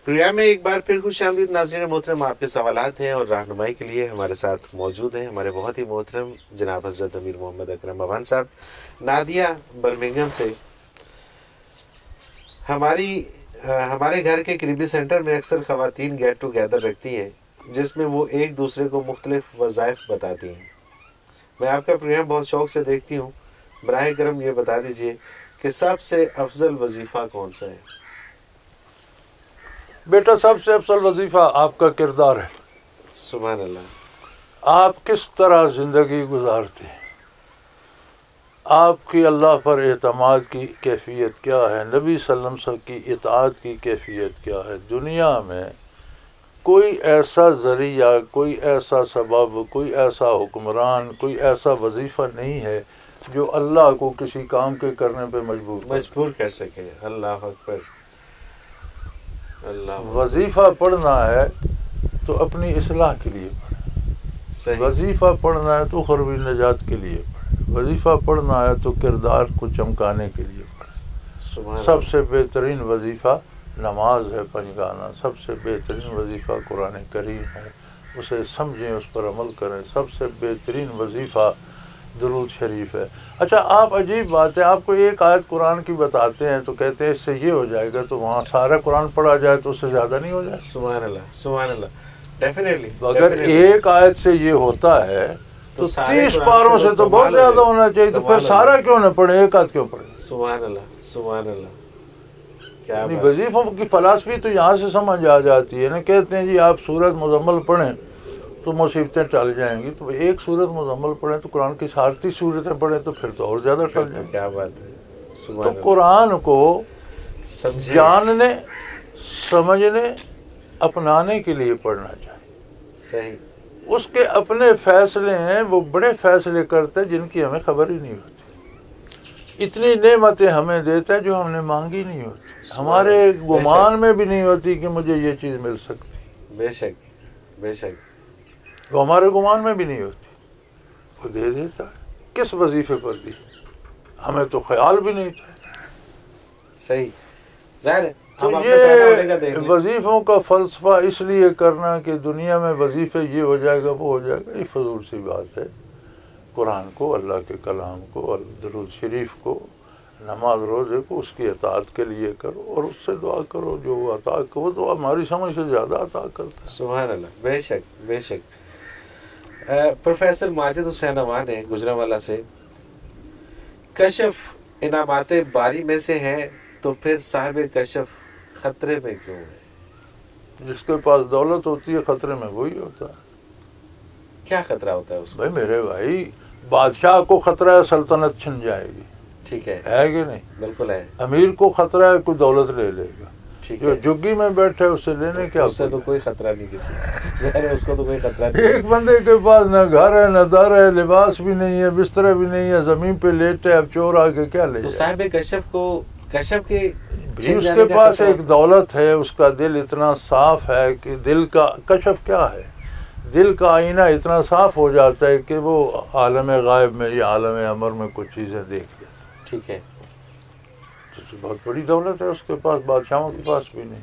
Programme میں ایک بار پھر خوش آمدید ناظرین محترم. آپ کے سوالات ہیں اور رہنمائی کے لیے ہمارے ساتھ موجود ہیں ہمارے بہت ہی محترم جناب حضرت امیر محمد اکرم بھوان صاحب. نادیہ برمنگھم سے. ہمارے گھر کے قریبی سینٹر میں اکثر خواتین گیٹ ٹوگیدر رکھتی ہیں جس میں وہ ایک دوسرے کو مختلف وظائف بتاتی ہیں. میں آپ کا پروگرام بہت شوق سے دیکھتی ہوں. براہ کرم یہ بتا دیجئے کہ سب سے افضل وظیفہ کون سا ہے؟ بیٹا سب سے افضل وظیفہ آپ کا کردار ہے. سبحان اللہ. آپ کس طرح زندگی گزارتے ہیں، آپ کی اللہ پر اعتماد کی کیفیت کیا ہے، نبی صلی اللہ علیہ وسلم کی اطاعت کی کیفیت کیا ہے. دنیا میں کوئی ایسا ذریعہ، کوئی ایسا سبب، کوئی ایسا حکمران، کوئی ایسا وظیفہ نہیں ہے جو اللہ کو کسی کام کے کرنے پہ مجبور کر سکے. اللہ اکبر. وظیفہ پڑھنا ہے تو اپنی اصلاح کے لیے پڑھیں. وظیفہ پڑھنا ہے تو اخروی نجات کے لیے پڑھیں. وظیفہ پڑھنا ہے تو کردار کو چمکانے کے لیے پڑھیں. سب سے بہترین وظیفہ نماز ہے پنجگانہ. سب سے بہترین وظیفہ قرآن کریم ہے، اسے سمجھیں، اس پر عمل کریں. سب سے بہترین وظیفہ درود شریف ہے. اچھا آپ عجیب بات ہے، آپ کو ایک آیت قرآن کی بتاتے ہیں تو کہتے ہیں اس سے یہ ہو جائے گا، تو وہاں سارا قرآن پڑھا جائے تو اس سے زیادہ نہیں ہو جائے. سبحان اللہ سبحان اللہ. ڈیفینیٹلی اگر ایک آیت سے یہ ہوتا ہے تو 30 پاروں سے تو بہت زیادہ ہونا چاہیے. تو پھر سارا کیوں نہ پڑھیں، ایک آیت کیوں پڑھیں؟ سبحان اللہ سبحان اللہ. یعنی وظیفوں کی فلسفی تو یہاں سے سمجھ آ جاتی ہے نا. کہتے ہیں جی آپ سورت مزمل پڑھیں تو مصیبتیں ٹل جائیں گی. تو ایک سورت مزمل پڑھیں تو قرآن کی ساری صورتیں پڑھیں تو پھر تو اور زیادہ ٹل جائیں گی. کیا بات ہے. تو قرآن کو جاننے، سمجھنے، اپنانے کے لیے پڑھنا چاہیے. صحیح. اس کے اپنے فیصلے ہیں، وہ بڑے فیصلے کرتے ہیں جن کی ہمیں خبر ہی نہیں ہوتی. اتنی نعمتیں ہمیں دیتا ہے جو ہم نے مانگی نہیں ہوتی، ہمارے گمان میں بھی نہیں ہوتی کہ مجھے یہ چیز مل سکتی. بے شک بے شک. وہ ہمارے گمان میں بھی نہیں ہوتی، وہ دے دیتا ہے. کس وظیفے پر دی ہمیں تو خیال بھی نہیں تھا. صحیح. ظاہر ہے. تو یہ وظیفوں کا فلسفہ اس لیے کرنا کہ دنیا میں وظیفے یہ ہو جائے گا وہ ہو جائے گا، یہ فضول سی بات ہے. قرآن کو، اللہ کے کلام کو، درود شریف کو، نماز روزے کو اس کی اطاعت کے لیے کرو اور اس سے دعا کرو. جو وہ عطا کرو تو ہماری سمجھ سے زیادہ عطا کرتا ہے. سبحان اللہ. بے شک بے شک. پروفیسر ماجد حسین امان ہے گجرانوالہ سے. کشف انعامات باری میں سے ہے تو پھر صاحب کشف خطرے میں کیوں ہے؟ جس کے پاس دولت ہوتی ہے خطرے میں وہی ہوتا ہے. کیا خطرہ ہوتا ہے اس بھائی میرے بھائی، بادشاہ کو خطرہ ہے سلطنت چھن جائے گی. ٹھیک ہے کہ نہیں؟ بالکل ہے. امیر کو خطرہ ہے کوئی دولت لے لے گا. جو جگی میں بیٹھے اسے لینے کیا، اس سے تو کوئی خطرہ نہیں کسی. اس کو تو کوئی خطرہ نہیں. ایک بندے کے پاس نہ گھر ہے، نہ در ہے، لباس بھی نہیں ہے، بستر بھی نہیں ہے، زمین پہ لیٹے، اب چور آ کے کیا لے جائے؟ صاحب کشف کو کشف کے اس کے پاس ایک دولت ہے، اس کا دل اتنا صاف ہے کہ دل کا کشف کیا ہے، دل کا آئینہ اتنا صاف ہو جاتا ہے کہ وہ عالم غائب میں یا عالم امر میں کچھ چیزیں دیکھ لیتا. ٹھیک ہے. تو بہت بڑی دولت ہے اس کے پاس، بادشاہوں کے پاس بھی نہیں.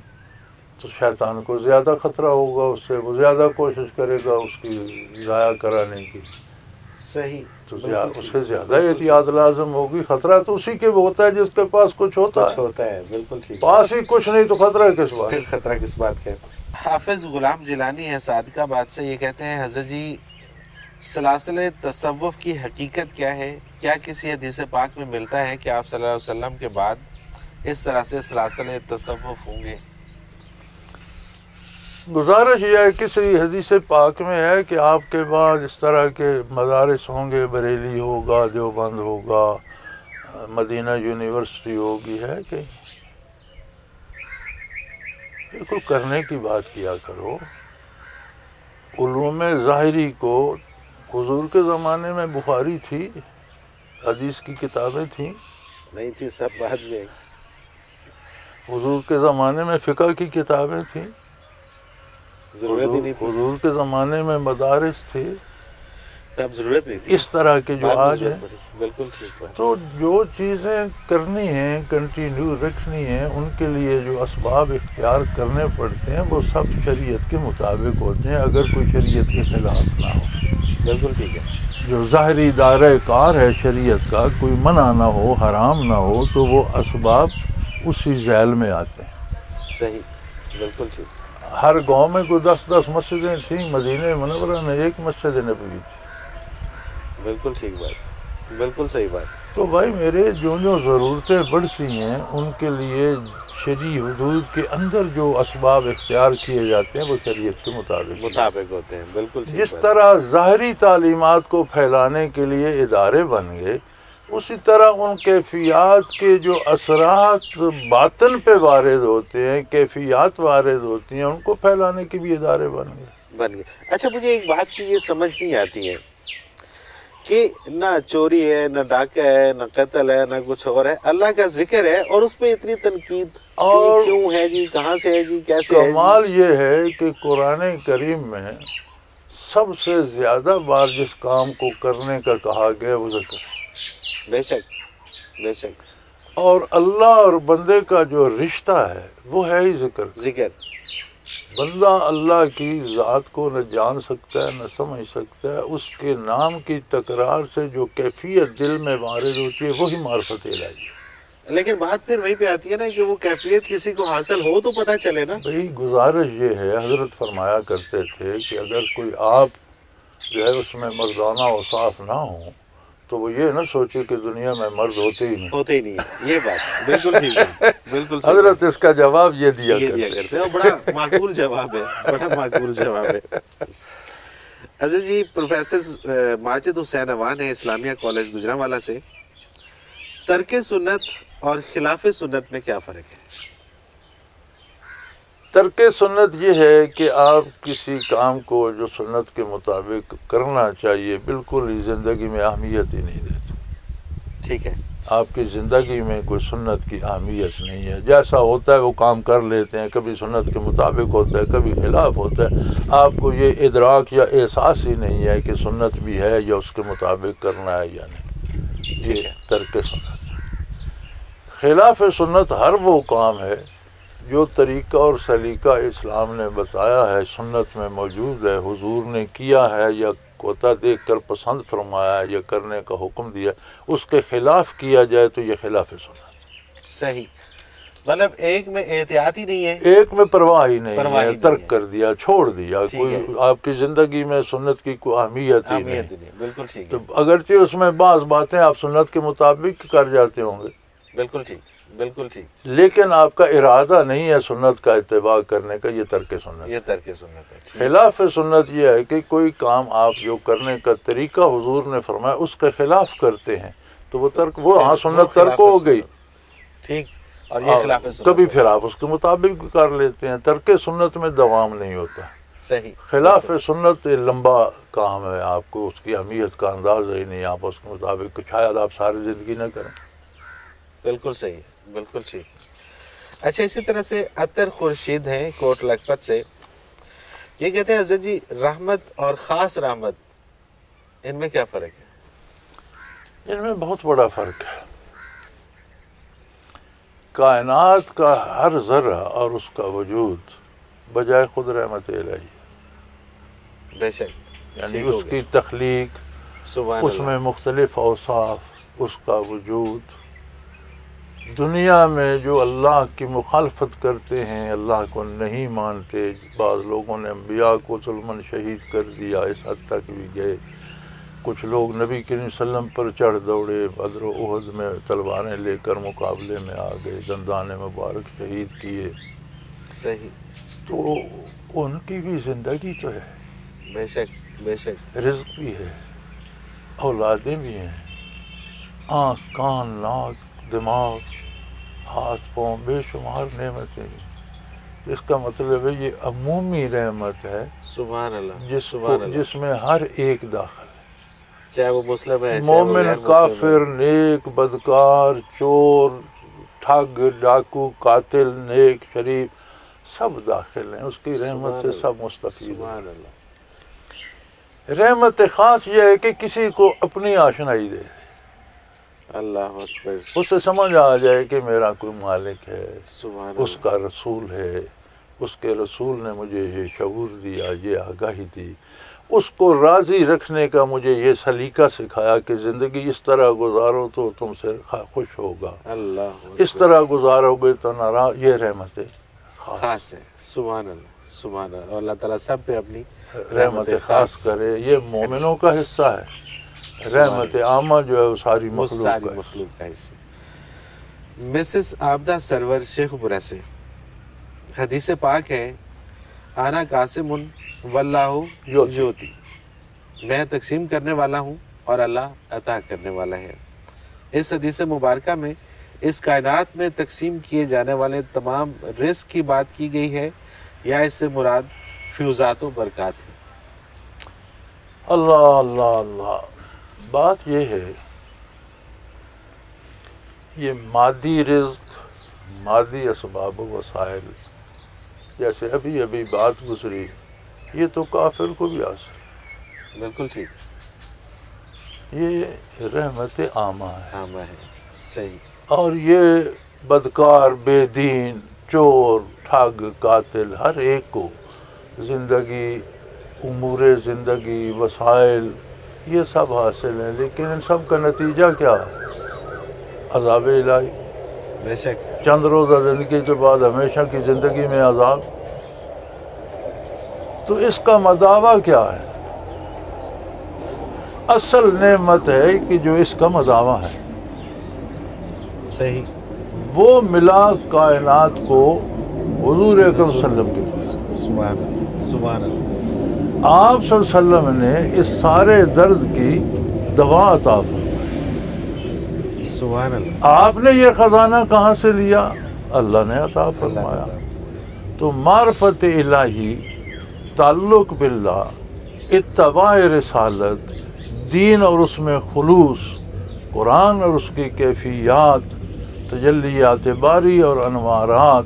تو شیطان کو زیادہ خطرہ ہوگا اس سے، وہ زیادہ کوشش کرے گا اس کی ضائع کرانے کی. صحیح. تو اس سے زیادہ احتیاط لازم ہوگی. خطرہ تو اسی کے ہوتا ہے جس کے پاس کچھ ہوتا ہے. بالکل ٹھیک. پاس ہی کچھ نہیں تو خطرہ کس بات؟ پھر خطرہ کس بات کا؟ حافظ غلام جیلانی ہے صادقہ آباد سے. یہ کہتے ہیں حضرت جی سلاسل تصوف کی حقیقت کیا ہے؟ کیا کسی حدیث پاک میں ملتا ہے کہ آپ صلی اللہ علیہ وسلم کے بعد اس طرح سے سلاسل تصوف ہوں گے؟ گزارش یہ ہے کسی حدیث پاک میں ہے کہ آپ کے بعد اس طرح کے مدارس ہوں گے، بریلی ہوگا، دیوبند ہوگا، مدینہ یونیورسٹی ہوگی، ہے کہ کوئی کرنے کی بات کیا کرو. علوم ظاہری کو حضور کے زمانے میں بخاری تھی، حدیث کی کتابیں تھیں نہیں تھی، سب بعد میں. حضور کے زمانے میں فقہ کی کتابیں تھیں، ضرورت ہی نہیں تھی. حضور کے زمانے میں مدارس تھے. اب ضرورت نہیں تھی، اس طرح کے جو آج ہیں. بالکل ٹھیک بات. تو جو چیزیں کرنی ہیں کنٹینیو رکھنی ہیں ان کے لیے جو اسباب اختیار کرنے پڑتے ہیں وہ سب شریعت کے مطابق ہوتے ہیں، اگر کوئی شریعت کے خلاف نہ ہو. بالکل ٹھیک ہے. جو ظاہری دائرہ کار ہے شریعت کا، کوئی منع نہ ہو حرام نہ ہو تو وہ اسباب اسی ذیل میں آتے ہیں. صحیح، بالکل ٹھیک. ہر گاؤں میں کوئی 10 مسجدیں تھیں، مدینہ منورہ میں 1 مسجد نبوی تھی. بالکل ٹھیک بات، بالکل صحیح بات. تو بھائی میرے جو ضرورتیں بڑھتی ہیں ان کے لیے شرعی حدود کے اندر جو اسباب اختیار کیے جاتے ہیں وہ شریعت کے مطابق ہوتے ہیں. بالکل ٹھیک. جس طرح ظاہری تعلیمات کو پھیلانے کے لیے ادارے بن گئے، اسی طرح ان کیفیات کے جو اثرات باطن پہ وارد ہوتے ہیں، کیفیات وارد ہوتی ہیں، ان کو پھیلانے کے بھی ادارے بن گئے. اچھا مجھے ایک بات کی یہ سمجھ نہیں آتی ہے کہ نہ چوری ہے، نہ ڈاکہ ہے، نہ قتل ہے، نہ کچھ اور ہے، اللہ کا ذکر ہے اور اس پہ اتنی تنقید اور کیوں ہے جی، کہاں سے ہے جی، کیسے ہے جی؟ کمال یہ ہے کہ قرآن کریم میں سب سے زیادہ بار جس کام کو کرنے کا کہا گیا وہ ذکر ہے. بے شک، بے شک. اور اللہ اور بندے کا جو رشتہ ہے وہ ہے ہی ذکر. بندہ اللہ کی ذات کو نہ جان سکتا ہے نہ سمجھ سکتا ہے، اس کے نام کی تکرار سے جو کیفیت دل میں وارد ہوتی ہے وہی معرفت الہی ہے. لیکن بات پھر وہیں پہ آتی ہے نا کہ وہ کیفیت کسی کو حاصل ہو تو پتہ چلے نا. بھئی گزارش یہ ہے، حضرت فرمایا کرتے تھے کہ اگر کوئی آپ جو ہے اس میں مردانہ اوصاف نہ ہوں تو وہ یہ نہ سوچے کہ دنیا میں مرد ہوتے ہی نہیں. یہ بات بالکل ٹھیک ہے. بالکل حضرت اس کا جواب یہ دیا کرتے ہیں اور بڑا معقول جواب ہے، بڑا معقول جواب ہے. عزیز جی، پروفیسر ماجد حسین اوان ہے اسلامیہ کالج گجرانوالہ سے. ترک سنت اور خلاف سنت میں کیا فرق ہے؟ ترک سنت یہ ہے کہ آپ کسی کام کو جو سنت کے مطابق کرنا چاہیے بالکل ہی زندگی میں اہمیت ہی نہیں دیتے. ٹھیک ہے. آپ کی زندگی میں کوئی سنت کی اہمیت نہیں ہے، جیسا ہوتا ہے وہ کام کر لیتے ہیں، کبھی سنت کے مطابق ہوتا ہے کبھی خلاف ہوتا ہے. آپ کو یہ ادراک یا احساس ہی نہیں ہے کہ سنت بھی ہے یا اس کے مطابق کرنا ہے یا نہیں. یہ ترک سنت ہے. خلاف سنت ہر وہ کام ہے جو طریقہ اور سلیقہ اسلام نے بتایا ہے، سنت میں موجود ہے، حضور نے کیا ہے یا کوتا دیکھ کر پسند فرمایا ہے یا کرنے کا حکم دیا، اس کے خلاف کیا جائے تو یہ خلاف سنت. صحیح. مطلب ایک میں احتیاط ہی نہیں ہے، ایک میں پرواہ ہی نہیں ہے، ترک کر دیا، چھوڑ دیا. کوئی آپ کی زندگی میں سنت کی کوئی اہمیت ہی نہیں. بالکل ٹھیک. تو اگرچہ اس میں بعض باتیں آپ سنت کے مطابق کر جاتے ہوں گے، بالکل ٹھیک، بالکل ٹھیک، لیکن آپ کا ارادہ نہیں ہے سنت کا اتباع کرنے کا، یہ ترک سنت. یہ ترک سنت ہے. خلاف سنت یہ ہے کہ کوئی کام آپ جو کرنے کا طریقہ حضور نے فرمایا اس کے خلاف کرتے ہیں تو وہ ترک، وہ ہاں سنت ترک ہو گئی. ٹھیک. اور یہ خلاف سنت کبھی پھر آپ اس کے مطابق بھی کر لیتے ہیں. ترک سنت میں دوام نہیں ہوتا. صحیح. خلاف سنت لمبا کام ہے، آپ کو اس کی اہمیت کا اندازہ ہی نہیں، آپ اس کے مطابق شاید آپ ساری زندگی نہ کریں. بالکل صحیح، بالکل ٹھیک. اچھا اسی طرح سے عطر خورشید ہیں کوٹ لکھپت سے، یہ کہتے ہیں حضرت جی رحمت اور خاص رحمت ان میں کیا فرق ہے؟ ان میں بہت بڑا فرق ہے. کائنات کا ہر ذرہ اور اس کا وجود بجائے خود رحمت الہی. بے شک. یعنی اس کی تخلیق، اس میں مختلف اوصاف، اس کا وجود. دنیا میں جو اللہ کی مخالفت کرتے ہیں، اللہ کو نہیں مانتے، بعض لوگوں نے انبیاء کو ظلماً شہید کر دیا، اس حد تک بھی گئے. کچھ لوگ نبی کریم صلی اللہ علیہ وسلم پر چڑھ دوڑے، بدر و احد میں تلواریں لے کر مقابلے میں آ گئے، دندان مبارک شہید کیے. صحیح. تو ان کی بھی زندگی تو ہے، بے شک، بے شک. رزق بھی ہے، اولادیں بھی ہیں، آنکھ، کان، ناک، دماغ، ہاتھ پاؤں، بے شمار نعمتیں بھی. اس کا مطلب ہے یہ عمومی رحمت ہے. سبحان اللہ. جس میں ہر ایک داخل ہے، چاہے وہ مسلم ہے، مومن، کافر، نیک، بدکار، چور، ٹھگ، ڈاکو، قاتل، نیک، شریف، سب داخل ہیں. اس کی رحمت سے سب مستفید ہیں. رحمت خاص یہ ہے کہ کسی کو اپنی آشنائی دے دے، اللہ اکبر، اسے سمجھ آ جائے کہ میرا کوئی مالک ہے، سبحان اس کا رسول ہے، اس کے رسول نے مجھے یہ شعور دیا، یہ آگاہی دی، اس کو راضی رکھنے کا مجھے یہ سلیقہ سکھایا کہ زندگی اس طرح گزارو تو تم سے خوش ہوگا، اللہ اس طرح گزارو گے تو ناراض، یہ رحمت خاص ہے، سبحان اللہ، سبحان اللہ، اور اللہ تعالیٰ سب پہ اپنی رحمت خاص کرے۔ یہ مومنوں کا حصہ ہے، رحمت عامہ جو ہے وہ ساری مخلوق کا حصہ۔ مسز عابدہ سرور شیخ پورہ سے حدیث پاک ہے، آنا قاسم واللہ یوتی، میں تقسیم کرنے والا ہوں اور اللہ عطا کرنے والا ہے۔ اس حدیث مبارکہ میں اس کائنات میں تقسیم کیے جانے والے تمام رزق کی بات کی گئی ہے یا اس سے مراد فیوزات و برکات ہے؟ اللہ اللہ اللہ، بات یہ ہے، یہ مادی رزق، مادی اسباب و وسائل، جیسے ابھی بات گزری، یہ تو کافر کو بھی حاصل ہے، بالکل ٹھیک، یہ رحمت عامہ ہے، عامہ ہے، صحیح، اور یہ بدکار، بے دین، چور، ٹھگ، قاتل، ہر ایک کو زندگی، امور زندگی، وسائل، یہ سب حاصل ہیں، لیکن ان سب کا نتیجہ کیا ہے؟ عذاب الہی، بے شک، چند روزہ زندگی کے بعد ہمیشہ کی زندگی میں عذاب۔ تو اس کا مداوع کیا ہے؟ اصل نعمت ہے کہ جو اس کا مداوع ہے، صحیح، وہ ملا کائنات کو حضور اکرم صلی اللہ علیہ وسلم کی طرف۔ سبحان اللہ، سبحان اللہ، آپ صلی اللہ علیہ وسلم نے اس سارے درد کی دوا عطا فرمائی۔ سبحان اللہ، آپ نے یہ خزانہ کہاں سے لیا؟ اللہ نے عطا فرمایا۔ تو معرفت الہی، تعلق باللہ، اتباع رسالت، دین اور اس میں خلوص، قرآن اور اس کی کیفیات، تجلیات باری اور انوارات،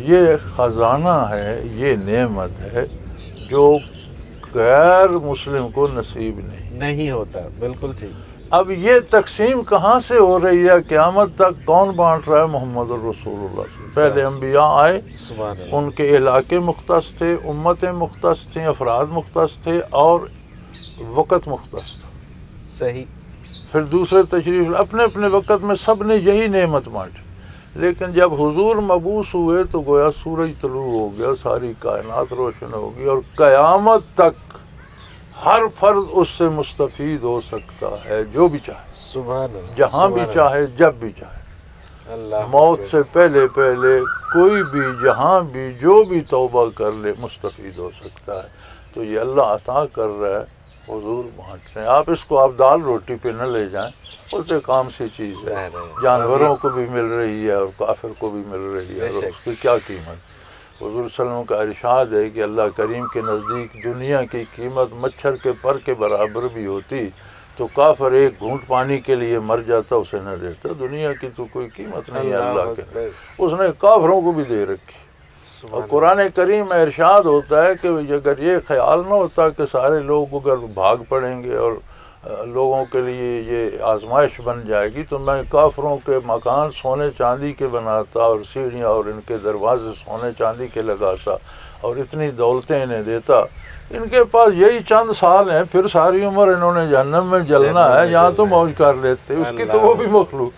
یہ خزانہ ہے، یہ نعمت ہے جو غیر مسلم کو نصیب نہیں ہوتا، بالکل ٹھیک۔ اب یہ تقسیم کہاں سے ہو رہی ہے؟ قیامت تک کون بانٹ رہا ہے؟ محمد الرسول اللہ صلی اللہ علیہ وسلم۔ پہلے انبیاء آئے، سبحان اللہ، ان کے علاقے مختص تھے، امتیں مختص تھیں، افراد مختص تھے اور وقت مختص تھا۔ صحیح، پھر دوسرے تشریف اپنے اپنے وقت میں سب نے یہی نعمت بانٹی، لیکن جب حضور مبعوث ہوئے تو گویا سورج طلوع ہو گیا، ساری کائنات روشن ہوگی، اور قیامت تک ہر فرد اس سے مستفید ہو سکتا ہے، جو بھی چاہے، سبحان اللہ، جہاں بھی چاہے، جب بھی چاہے، اللہ، موت سے پہلے کوئی بھی جہاں بھی جو بھی توبہ کر لے مستفید ہو سکتا ہے۔ تو یہ اللہ عطا کر رہا ہے، حضور بانٹ رہے ہیں۔ آپ اس کو آپ دال روٹی پہ نہ لے جائیں، اس ایک عام سی چیز ہے، جانوروں کو بھی مل رہی ہے اور کافر کو بھی مل رہی ہے، اور اس کی کیا قیمت؟ حضور صلی اللہ علیہ وسلم کا ارشاد ہے کہ اللہ کریم کے نزدیک دنیا کی قیمت مچھر کے پر کے برابر بھی ہوتی تو کافر ایک گھونٹ پانی کے لیے مر جاتا، اسے نہ دیتا۔ دنیا کی تو کوئی قیمت نہیں ہے اللہ کے، اس نے کافروں کو بھی دے رکھی۔ اور قرآن کریم میں ارشاد ہوتا ہے کہ اگر یہ خیال نہ ہوتا کہ سارے لوگ اگر بھاگ پڑیں گے اور لوگوں کے لیے یہ آزمائش بن جائے گی تو میں کافروں کے مکان سونے چاندی کے بناتا اور سیڑھیاں اور ان کے دروازے سونے چاندی کے لگاتا اور اتنی دولتیں انہیں دیتا۔ ان کے پاس یہی چند سال ہیں، پھر ساری عمر انہوں نے جہنم میں جلنا ہے، یہاں تو موج کر لیتے، اس کی تو وہ بھی مخلوق۔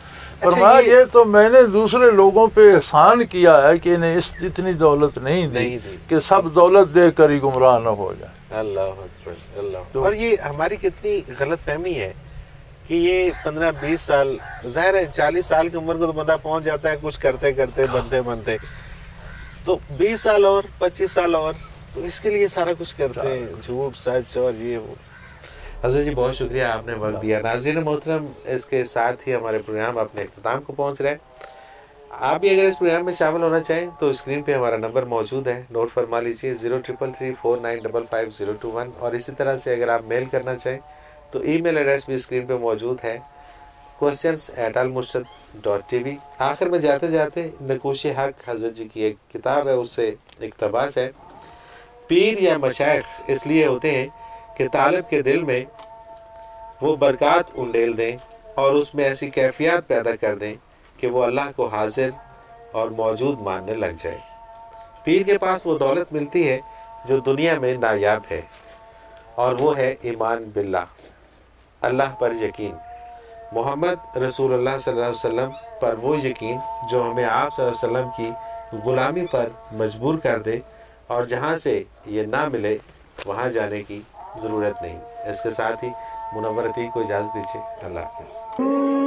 فرمایا یہ تو میں نے دوسرے لوگوں پہ احسان کیا ہے کہ انہیں اتنی دولت نہیں دی کہ سب دولت دے کر ہی گمراہ نہ ہو جائے۔ اللہ اکبر، اللہ۔ اور یہ ہماری کتنی غلط فہمی ہے کہ یہ 15-20 سال، ظاہر ہے 40 سال کی عمر کو تو بندہ پہنچ جاتا ہے کچھ کرتے کرتے، بنتے تو 20 سال اور 25 سال اور، تو اس کے لیے سارا کچھ کرتے ہیں، جھوٹ سچ اور یہ وہ۔ حضرت جی بہت شکریہ، آپ نے وقت دیا۔ ناظرین محترم، اس کے ساتھ ہی ہمارے پروگرام اپنے اختتام کو پہنچ رہے ہیں۔ آپ بھی اگر اس پروگرام میں شامل ہونا چاہیں تو اسکرین پہ ہمارا نمبر موجود ہے، نوٹ فرما لیجیے 033349555021، اور اسی طرح سے اگر آپ میل کرنا چاہیں تو ای میل ایڈریس بھی اسکرین پہ موجود ہے، questions@almurshid.tv۔ آخر میں جاتے جاتے نقوش حق حضرت جی کی ایک کتاب ہے، اس سے اقتباس ہے، پیر یا مشائخ اس لیے ہوتے ہیں کہ طالب کے دل میں وہ برکات انڈیل دیں اور اس میں ایسی کیفیات پیدا کر دیں کہ وہ اللہ کو حاضر اور موجود ماننے لگ جائے۔ پیر کے پاس وہ دولت ملتی ہے جو دنیا میں نایاب ہے، اور وہ ہے ایمان باللہ، اللہ پر یقین، محمد رسول اللہ صلی اللہ علیہ وسلم پر وہ یقین جو ہمیں آپ صلی اللہ علیہ وسلم کی غلامی پر مجبور کر دے، اور جہاں سے یہ نہ ملے وہاں جانے کی ضرورت نہیں۔ اس کے ساتھ ہی منور عتیق کو اجازت دیجیے۔ اللہ حافظ۔